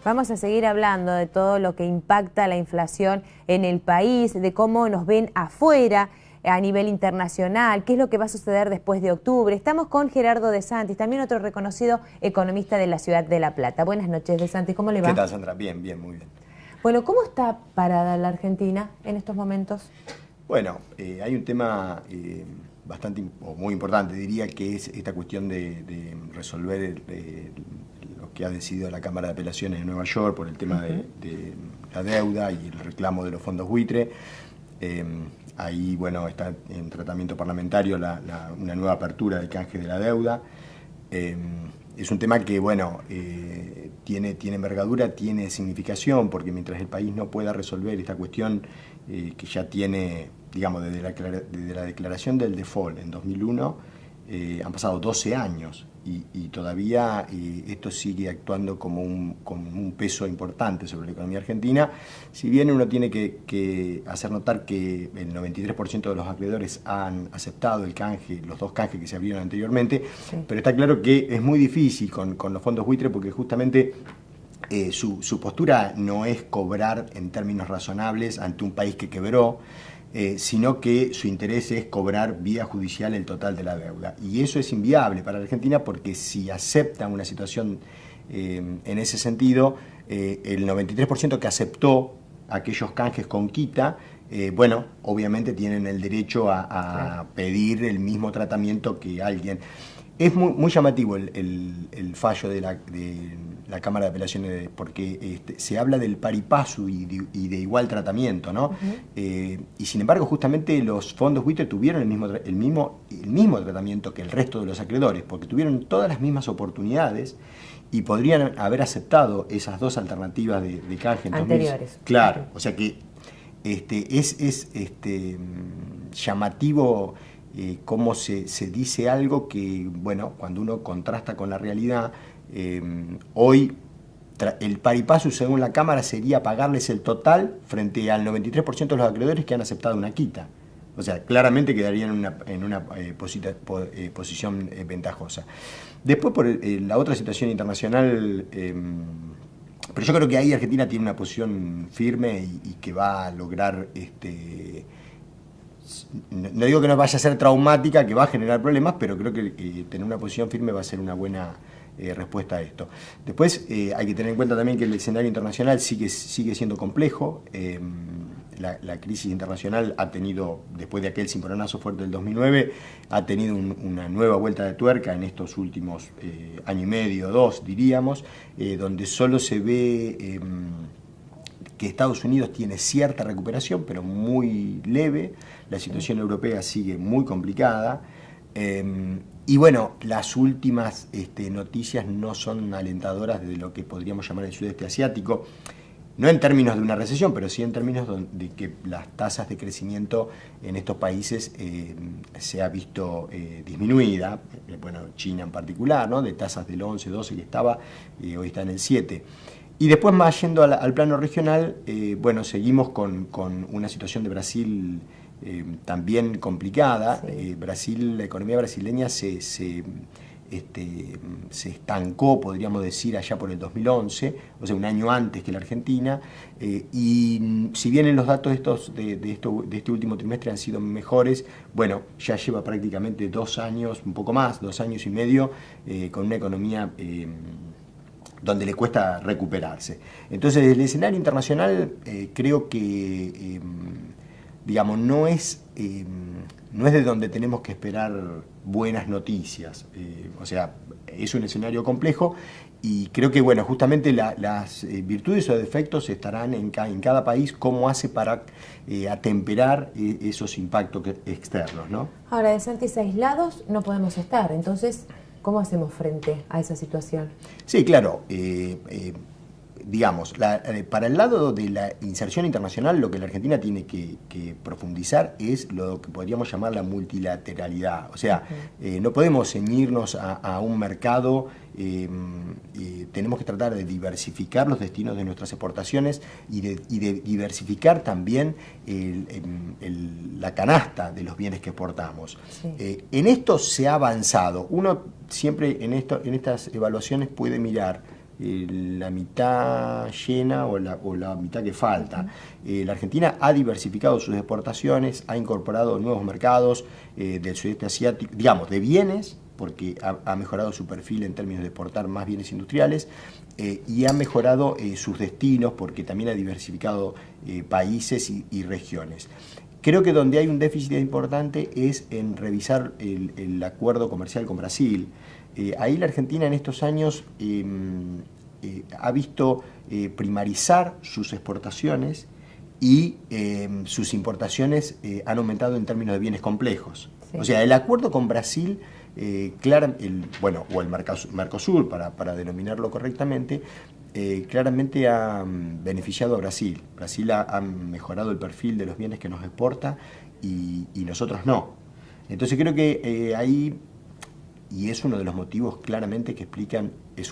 Vamos a seguir hablando de todo lo que impacta la inflación en el país, de cómo nos ven afuera a nivel internacional, qué es lo que va a suceder después de octubre. Estamos con Gerardo De Santis, también otro reconocido economista de la ciudad de La Plata. Buenas noches, De Santis, ¿cómo le va? ¿Qué tal, Sandra? Bien, bien, muy bien. Bueno, ¿cómo está parada la Argentina en estos momentos? Bueno, hay un tema bastante o muy importante, diría, que es esta cuestión de resolver lo que ha decidido la Cámara de Apelaciones de Nueva York por el tema de la deuda y el reclamo de los fondos buitre. Ahí, bueno, está en tratamiento parlamentario una nueva apertura del canje de la deuda. Es un tema que, bueno, tiene envergadura, tiene significación, porque mientras el país no pueda resolver esta cuestión que ya tiene, digamos, desde la declaración del default en 2001, han pasado 12 años y todavía esto sigue actuando como un peso importante sobre la economía argentina. Si bien uno tiene que hacer notar que el 93% de los acreedores han aceptado el canje, los dos canjes que se abrieron anteriormente, sí. Pero está claro que es muy difícil con los fondos buitre porque justamente su postura no es cobrar en términos razonables ante un país que quebró, sino que su interés es cobrar vía judicial el total de la deuda. Y eso es inviable para la Argentina porque si aceptan una situación en ese sentido, el 93% que aceptó aquellos canjes con quita, bueno, obviamente tienen el derecho a pedir el mismo tratamiento que alguien. Es muy llamativo el fallo de la Cámara de Apelaciones porque se habla del pari passu y de igual tratamiento, ¿no? Y sin embargo, justamente los fondos buitre tuvieron el mismo tratamiento que el resto de los acreedores, porque tuvieron todas las mismas oportunidades y podrían haber aceptado esas dos alternativas de canje anteriores. Claro, o sea que es llamativo. Cómo se dice algo que, bueno, cuando uno contrasta con la realidad, hoy el pari passu según la Cámara sería pagarles el total frente al 93% de los acreedores que han aceptado una quita. O sea, claramente quedarían en una posición ventajosa. Después, por la otra situación internacional, pero yo creo que ahí Argentina tiene una posición firme y que va a lograr no digo que no vaya a ser traumática, que va a generar problemas, pero creo que tener una posición firme va a ser una buena respuesta a esto. Después hay que tener en cuenta también que el escenario internacional sigue siendo complejo. La crisis internacional ha tenido, después de aquel cimbronazo fuerte del 2009, ha tenido una nueva vuelta de tuerca en estos últimos año y medio, dos diríamos, donde solo se ve que Estados Unidos tiene cierta recuperación, pero muy leve. La situación europea sigue muy complicada. Y bueno, las últimas noticias no son alentadoras de lo que podríamos llamar el sudeste asiático, no en términos de una recesión, pero sí en términos de que las tasas de crecimiento en estos países se ha visto disminuida. Bueno, China en particular, ¿no? De tasas del 11, 12 que estaba, hoy está en el 7. Y después, más yendo al plano regional, bueno, seguimos con una situación de Brasil también complicada. Sí. La economía brasileña se estancó, podríamos decir, allá por el 2011, o sea, un año antes que la Argentina, y si bien en los datos de este último trimestre han sido mejores, bueno, ya lleva prácticamente 2 años, un poco más, 2 años y medio, con una economía donde le cuesta recuperarse. Entonces, el escenario internacional creo que, digamos, no es de donde tenemos que esperar buenas noticias. O sea, es un escenario complejo y creo que, bueno, justamente las virtudes o defectos estarán en cada país, cómo hace para atemperar esos impactos externos, ¿no? Ahora, De Santis, aislados no podemos estar, entonces, ¿cómo hacemos frente a esa situación? Sí, claro. Digamos, para el lado de la inserción internacional, lo que la Argentina tiene que profundizar es lo que podríamos llamar la multilateralidad. O sea, no podemos ceñirnos a un mercado, tenemos que tratar de diversificar los destinos de nuestras exportaciones y de diversificar también la canasta de los bienes que exportamos. Sí. En esto se ha avanzado. Uno siempre en estas evaluaciones puede mirar la mitad llena o la mitad que falta. La Argentina ha diversificado sus exportaciones, ha incorporado nuevos mercados del sudeste asiático, digamos, de bienes, porque ha mejorado su perfil en términos de exportar más bienes industriales, y ha mejorado sus destinos, porque también ha diversificado países y regiones. Creo que donde hay un déficit importante es en revisar el acuerdo comercial con Brasil. Ahí la Argentina en estos años ha visto primarizar sus exportaciones y sus importaciones han aumentado en términos de bienes complejos. Sí. O sea, el acuerdo con Brasil, o el Mercosur, para denominarlo correctamente, claramente ha beneficiado a Brasil. Brasil ha mejorado el perfil de los bienes que nos exporta y nosotros no. Entonces creo que ahí, y es uno de los motivos claramente que explican, el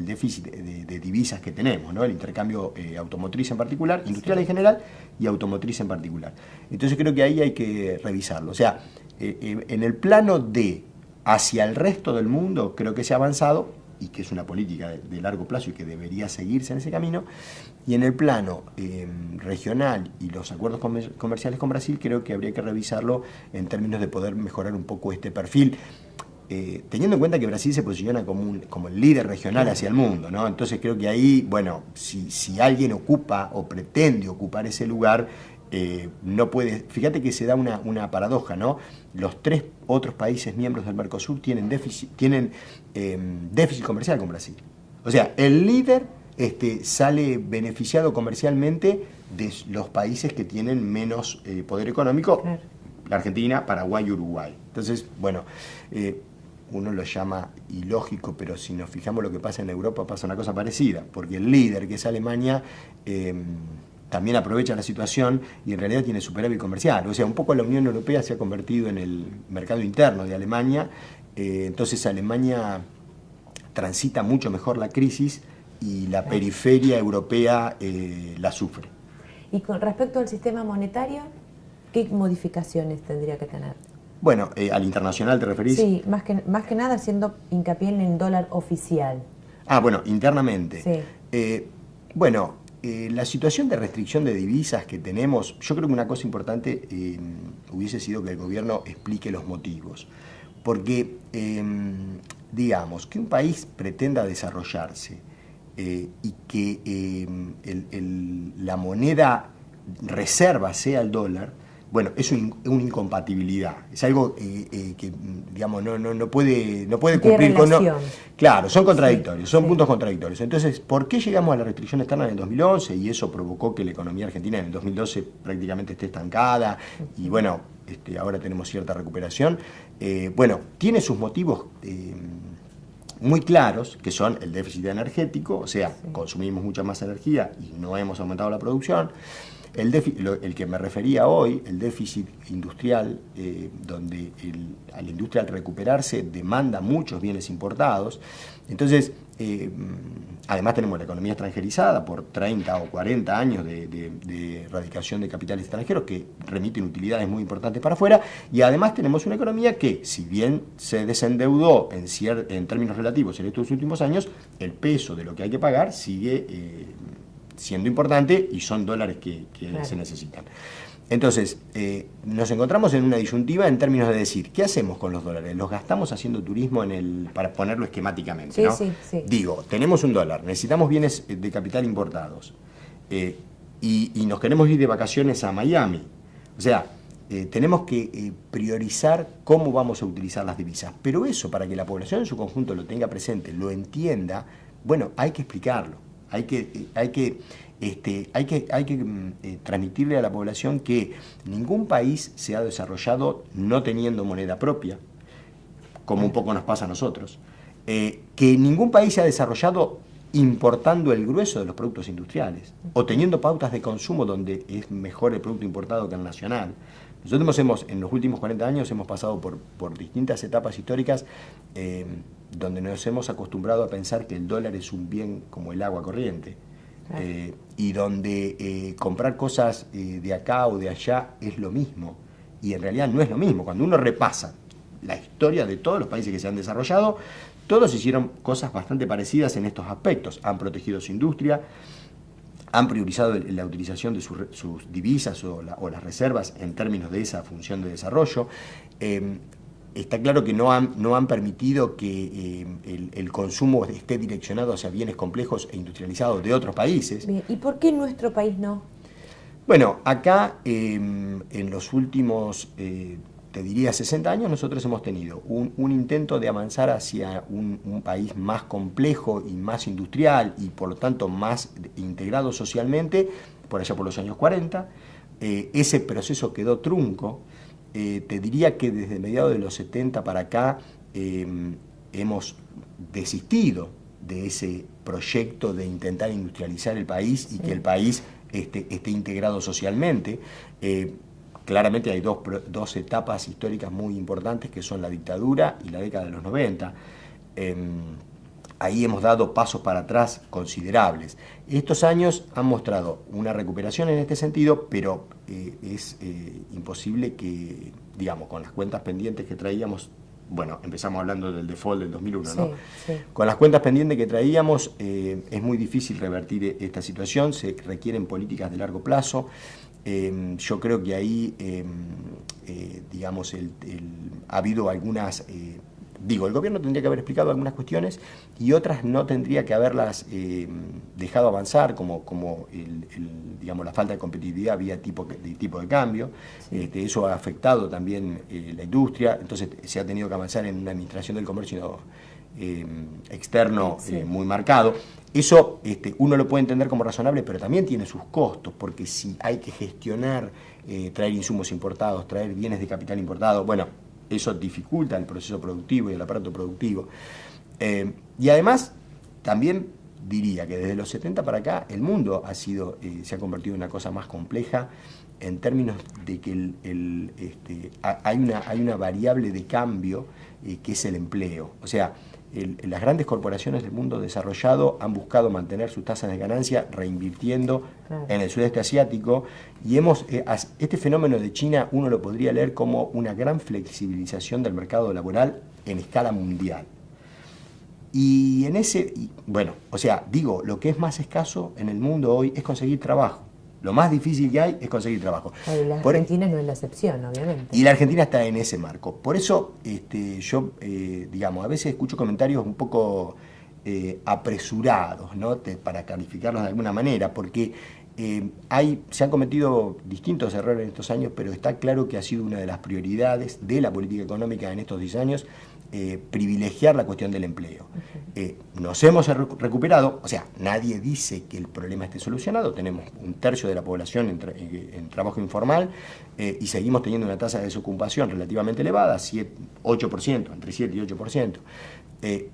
déficit de divisas que tenemos, ¿no? El intercambio automotriz en particular, industrial en general y automotriz en particular. Entonces creo que ahí hay que revisarlo. O sea, en el plano de hacia el resto del mundo creo que se ha avanzado y que es una política de largo plazo y que debería seguirse en ese camino, y en el plano regional y los acuerdos comerciales con Brasil creo que habría que revisarlo en términos de poder mejorar un poco este perfil, teniendo en cuenta que Brasil se posiciona como el líder regional hacia el mundo, ¿no? Entonces creo que ahí, bueno, si alguien ocupa o pretende ocupar ese lugar, no puede. Fíjate que se da una paradoja, ¿no? Los 3 otros países miembros del Mercosur tienen déficit comercial con Brasil. O sea, el líder sale beneficiado comercialmente de los países que tienen menos poder económico, claro. La Argentina, Paraguay y Uruguay. Entonces, bueno, uno lo llama ilógico, pero si nos fijamos lo que pasa en Europa, pasa una cosa parecida, porque el líder, que es Alemania, también aprovecha la situación y en realidad tiene superávit comercial. O sea, un poco la Unión Europea se ha convertido en el mercado interno de Alemania, entonces Alemania transita mucho mejor la crisis y la periferia europea la sufre. Y con respecto al sistema monetario, ¿qué modificaciones tendría que tener? Bueno, ¿al internacional te referís? Sí, más que nada haciendo hincapié en el dólar oficial. Ah, bueno, internamente. Sí. La situación de restricción de divisas que tenemos, yo creo que una cosa importante hubiese sido que el gobierno explique los motivos. Porque, digamos, que un país pretenda desarrollarse y que la moneda reserva sea el dólar, bueno, es una incompatibilidad, es algo que, digamos, no puede cumplir con... Claro, son contradictorios, son puntos contradictorios. Entonces, ¿por qué llegamos a la restricción externa en el 2011? Y eso provocó que la economía argentina en el 2012 prácticamente esté estancada, y bueno, ahora tenemos cierta recuperación. Bueno, tiene sus motivos muy claros, que son el déficit energético, o sea, consumimos mucha más energía y no hemos aumentado la producción. El que me refería hoy, el déficit industrial, donde a la industria al recuperarse demanda muchos bienes importados. Entonces, además tenemos la economía extranjerizada por 30 o 40 años de erradicación de capitales extranjeros que remiten utilidades muy importantes para afuera, y además tenemos una economía que, si bien se desendeudó en términos relativos en estos últimos años, el peso de lo que hay que pagar sigue siendo importante y son dólares que claro, se necesitan. Entonces, nos encontramos en una disyuntiva en términos de decir, ¿qué hacemos con los dólares? ¿Los gastamos haciendo turismo para ponerlo esquemáticamente? Sí, ¿no? Sí. Digo, tenemos un dólar, necesitamos bienes de capital importados y nos queremos ir de vacaciones a Miami. O sea, tenemos que priorizar cómo vamos a utilizar las divisas. Pero eso, para que la población en su conjunto lo tenga presente, lo entienda, bueno, hay que explicarlo. Hay que transmitirle a la población que ningún país se ha desarrollado no teniendo moneda propia, como un poco nos pasa a nosotros, que ningún país se ha desarrollado importando el grueso de los productos industriales o teniendo pautas de consumo donde es mejor el producto importado que el nacional. Nosotros en los últimos 40 años hemos pasado por distintas etapas históricas donde nos hemos acostumbrado a pensar que el dólar es un bien como el agua corriente, claro, y donde comprar cosas de acá o de allá es lo mismo, y en realidad no es lo mismo. Cuando uno repasa la historia de todos los países que se han desarrollado, todos hicieron cosas bastante parecidas en estos aspectos. Han protegido su industria, han priorizado la utilización de sus divisas o las reservas en términos de esa función de desarrollo. Está claro que no han permitido que el consumo esté direccionado hacia bienes complejos e industrializados de otros países. Bien. ¿Y por qué en nuestro país no? Bueno, acá en los últimos, te diría, 60 años, nosotros hemos tenido un intento de avanzar hacia un país más complejo y más industrial y por lo tanto más integrado socialmente, por allá por los años 40. Ese proceso quedó trunco. Te diría que desde mediados de los 70 para acá hemos desistido de ese proyecto de intentar industrializar el país y que el país esté integrado socialmente. Claramente hay dos etapas históricas muy importantes que son la dictadura y la década de los 90. Ahí hemos dado pasos para atrás considerables. Estos años han mostrado una recuperación en este sentido, pero es imposible que, digamos, con las cuentas pendientes que traíamos, bueno, empezamos hablando del default del 2001, ¿no? Sí. Con las cuentas pendientes que traíamos es muy difícil revertir esta situación, se requieren políticas de largo plazo. Yo creo que ahí, digamos, ha habido algunas... el gobierno tendría que haber explicado algunas cuestiones y otras no tendría que haberlas dejado avanzar, como digamos, la falta de competitividad vía tipo de cambio. Sí. Eso ha afectado también la industria, entonces se ha tenido que avanzar en una administración del comercio externo muy marcado. Eso uno lo puede entender como razonable, pero también tiene sus costos, porque si hay que gestionar, traer insumos importados, traer bienes de capital importado, bueno, eso dificulta el proceso productivo y el aparato productivo. Y además, también diría que desde los 70 para acá el mundo se ha convertido en una cosa más compleja en términos de que hay una variable de cambio que es el empleo. O sea, las grandes corporaciones del mundo desarrollado han buscado mantener sus tasas de ganancia reinvirtiendo en el sudeste asiático y este fenómeno de China uno lo podría leer como una gran flexibilización del mercado laboral en escala mundial. Y lo que es más escaso en el mundo hoy es conseguir trabajo. Lo más difícil que hay es conseguir trabajo. La Argentina no es la excepción, obviamente. Y la Argentina está en ese marco. Por eso yo, a veces escucho comentarios un poco apresurados, ¿no? Para calificarlos de alguna manera, porque se han cometido distintos errores en estos años, pero está claro que ha sido una de las prioridades de la política económica en estos 10 años, privilegiar la cuestión del empleo. Nos hemos recuperado, o sea, nadie dice que el problema esté solucionado, tenemos un tercio de la población en trabajo informal y seguimos teniendo una tasa de desocupación relativamente elevada, 8%, entre 7 y 8%.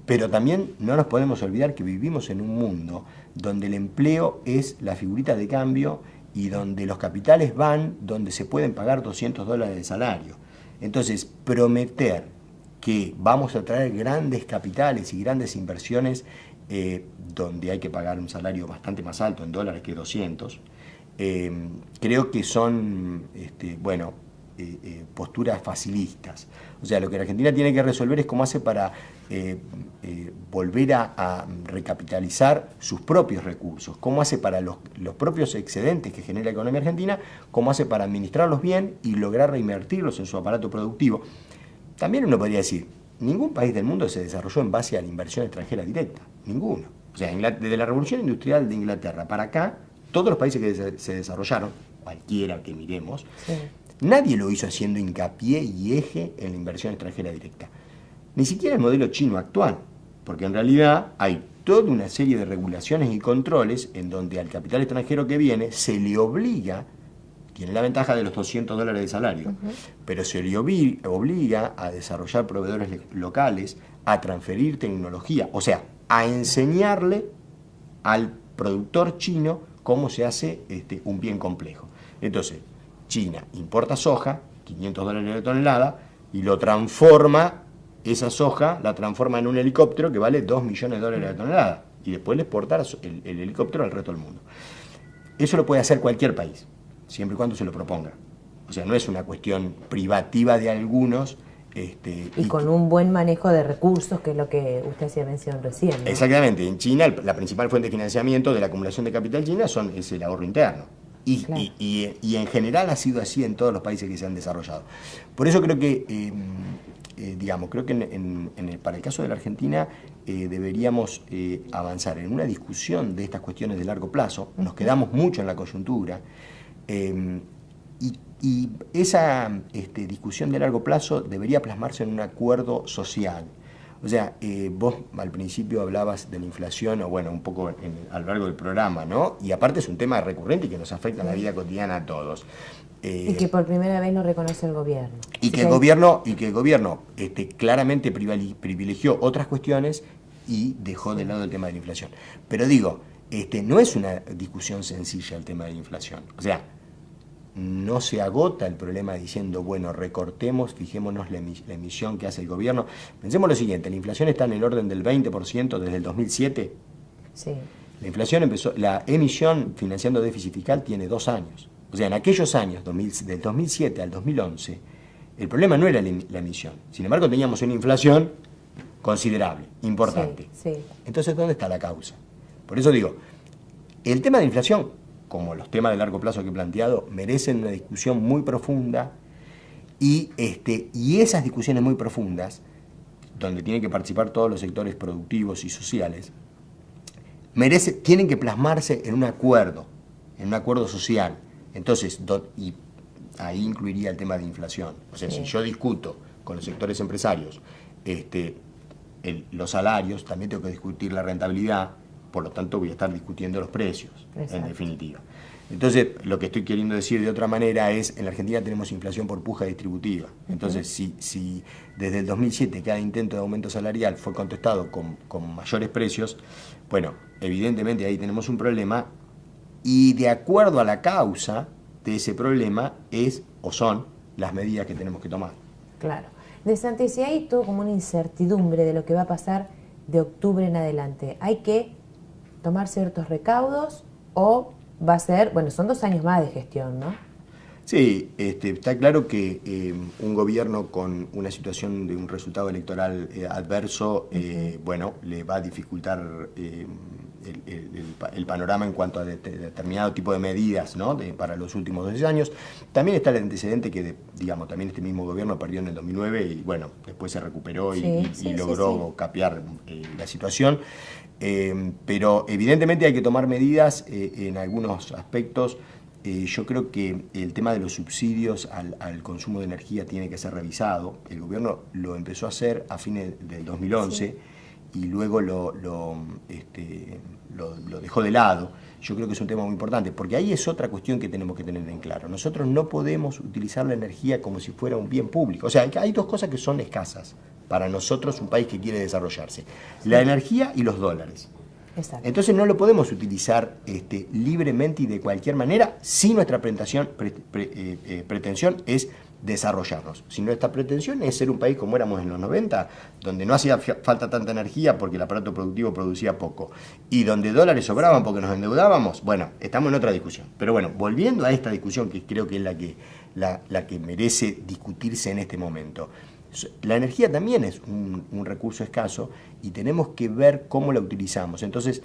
Pero también no nos podemos olvidar que vivimos en un mundo donde el empleo es la figurita de cambio y donde los capitales van donde se pueden pagar $200 de salario. Entonces, prometer que vamos a traer grandes capitales y grandes inversiones donde hay que pagar un salario bastante más alto en dólares que 200, creo que son posturas facilistas. O sea, lo que la Argentina tiene que resolver es cómo hace para volver a recapitalizar sus propios recursos, cómo hace para los propios excedentes que genera la economía argentina, cómo hace para administrarlos bien y lograr reinvertirlos en su aparato productivo. También uno podría decir, ningún país del mundo se desarrolló en base a la inversión extranjera directa, ninguno. O sea, desde la Revolución Industrial de Inglaterra para acá, todos los países que se desarrollaron, cualquiera que miremos, nadie lo hizo haciendo hincapié y eje en la inversión extranjera directa. Ni siquiera el modelo chino actual, porque en realidad hay toda una serie de regulaciones y controles en donde al capital extranjero que viene se le obliga, tiene la ventaja de los $200 de salario, pero se le obliga a desarrollar proveedores locales, a transferir tecnología, o sea, a enseñarle al productor chino cómo se hace un bien complejo. Entonces, China importa soja, $500 la tonelada, y lo transforma, esa soja la transforma en un helicóptero que vale $2 millones la tonelada, y después le exporta el helicóptero al resto del mundo. Eso lo puede hacer cualquier país, siempre y cuando se lo proponga. O sea, no es una cuestión privativa de algunos Y con un buen manejo de recursos, que es lo que usted hacía mención recién, ¿no? Exactamente. En China, la principal fuente de financiamiento de la acumulación de capital china es el ahorro interno. Claro. Y en general ha sido así en todos los países que se han desarrollado. Por eso creo que, creo que para el caso de la Argentina deberíamos avanzar en una discusión de estas cuestiones de largo plazo. Nos quedamos mucho en la coyuntura. Y esa discusión de largo plazo debería plasmarse en un acuerdo social. O sea, vos al principio hablabas de la inflación, o bueno, un poco a lo largo del programa, ¿no? Y aparte es un tema recurrente y que nos afecta en la vida cotidiana a todos. Y que por primera vez lo reconoce el gobierno. Y que el gobierno claramente privilegió otras cuestiones y dejó de lado el tema de la inflación. Pero digo, no es una discusión sencilla el tema de la inflación. O sea, no se agota el problema diciendo, bueno, recortemos, fijémonos la emisión que hace el gobierno. Pensemos lo siguiente, la inflación está en el orden del 20% desde el 2007. Sí. La emisión financiando déficit fiscal tiene 2 años. O sea, en aquellos años, del 2007 al 2011, el problema no era la emisión. Sin embargo, teníamos una inflación considerable, importante. Sí. Entonces, ¿dónde está la causa? Por eso digo, el tema de inflación, como los temas de largo plazo que he planteado, merecen una discusión muy profunda y esas discusiones muy profundas, donde tienen que participar todos los sectores productivos y sociales, tienen que plasmarse en un acuerdo social. Entonces, y ahí incluiría el tema de inflación. O sea, si yo discuto con los sectores empresarios los salarios, también tengo que discutir la rentabilidad. Por lo tanto, voy a estar discutiendo los precios, en definitiva. Entonces, lo que estoy queriendo decir de otra manera es, en la Argentina tenemos inflación por puja distributiva. Entonces, si desde el 2007 cada intento de aumento salarial fue contestado con mayores precios, bueno, evidentemente ahí tenemos un problema y de acuerdo a la causa de ese problema son las medidas que tenemos que tomar. Claro. De Santi, si hay todo como una incertidumbre de lo que va a pasar de octubre en adelante, ¿hay que tomar ciertos recaudos o va a ser, bueno, son 2 años más de gestión, ¿no? Sí, está claro que un gobierno con una situación de un resultado electoral adverso, le va a dificultar el panorama en cuanto a determinado tipo de medidas, ¿no? Para los últimos 2 años. También está el antecedente que, también este mismo gobierno perdió en el 2009 y, bueno, después se recuperó y logró capear la situación. Pero evidentemente hay que tomar medidas en algunos aspectos. Yo creo que el tema de los subsidios al consumo de energía tiene que ser revisado. El gobierno lo empezó a hacer a fines del 2011 y luego lo dejó de lado. Yo creo que es un tema muy importante, porque ahí es otra cuestión que tenemos que tener en claro. Nosotros no podemos utilizar la energía como si fuera un bien público. O sea, hay 2 cosas que son escasas para nosotros, un país que quiere desarrollarse. La energía y los dólares. Exacto. Entonces no lo podemos utilizar libremente y de cualquier manera si nuestra pretensión es desarrollarnos. Si nuestra pretensión es ser un país como éramos en los 90, donde no hacía falta tanta energía porque el aparato productivo producía poco y donde dólares sobraban porque nos endeudábamos, bueno, estamos en otra discusión. Pero bueno, volviendo a esta discusión que creo que es la que merece discutirse en este momento. La energía también es un recurso escaso y tenemos que ver cómo la utilizamos. Entonces,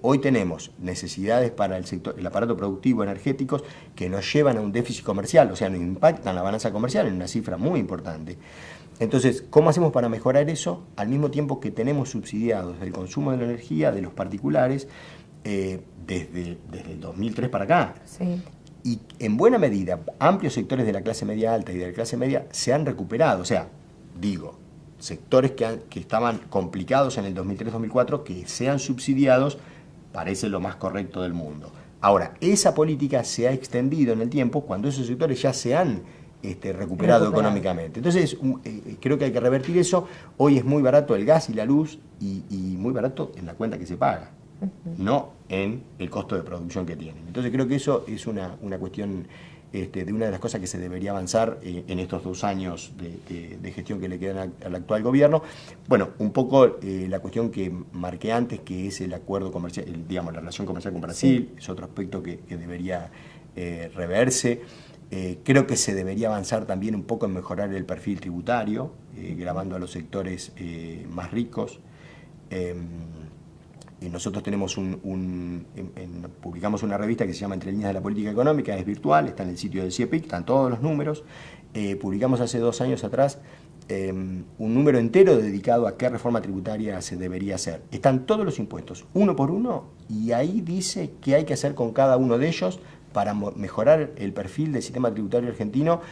hoy tenemos necesidades para el aparato productivo energéticos que nos llevan a un déficit comercial, o sea, nos impactan la balanza comercial en una cifra muy importante. Entonces, ¿cómo hacemos para mejorar eso? Al mismo tiempo que tenemos subsidiados el consumo de la energía de los particulares desde el 2003 para acá. Sí. Y en buena medida, amplios sectores de la clase media alta y de la clase media se han recuperado. O sea, sectores que estaban complicados en el 2003-2004, que sean subsidiados, parece lo más correcto del mundo. Ahora, esa política se ha extendido en el tiempo cuando esos sectores ya se han recuperado económicamente. Entonces, creo que hay que revertir eso. Hoy es muy barato el gas y la luz y muy barato en la cuenta que se paga, no en el costo de producción que tienen. Entonces creo que eso es una cuestión de una de las cosas que se debería avanzar en estos 2 años de gestión que le quedan al actual gobierno. Bueno, un poco la cuestión que marqué antes, que es el acuerdo comercial, la relación comercial con Brasil, es otro aspecto que debería reverse. Creo que se debería avanzar también un poco en mejorar el perfil tributario, gravando a los sectores más ricos. Y nosotros tenemos publicamos una revista que se llama Entre líneas de la política económica, es virtual, está en el sitio del CIEPIC, están todos los números. Publicamos hace 2 años atrás un número entero dedicado a qué reforma tributaria se debería hacer. Están todos los impuestos, uno por uno, y ahí dice qué hay que hacer con cada uno de ellos para mejorar el perfil del sistema tributario argentino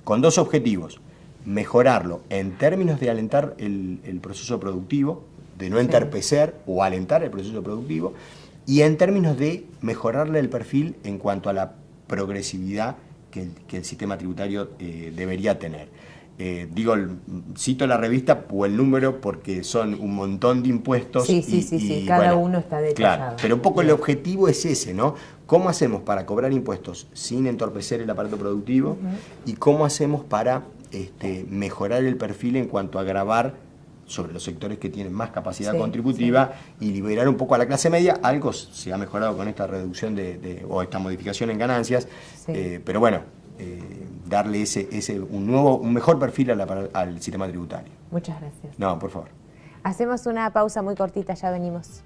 con 2 objetivos. Mejorarlo en términos de alentar el proceso productivo, de no entorpecer o alentar el proceso productivo, y en términos de mejorarle el perfil en cuanto a la progresividad que el sistema tributario debería tener. Cito la revista o el número porque son un montón de impuestos. Sí, cada uno está detallado. Claro, pero un poco el objetivo es ese, ¿no? ¿Cómo hacemos para cobrar impuestos sin entorpecer el aparato productivo? Y cómo hacemos para mejorar el perfil en cuanto a gravar sobre los sectores que tienen más capacidad contributiva y liberar un poco a la clase media. Algo se ha mejorado con esta reducción o esta modificación en ganancias, pero bueno, darle un mejor perfil al sistema tributario. Muchas gracias. No, por favor. Hacemos una pausa muy cortita, ya venimos.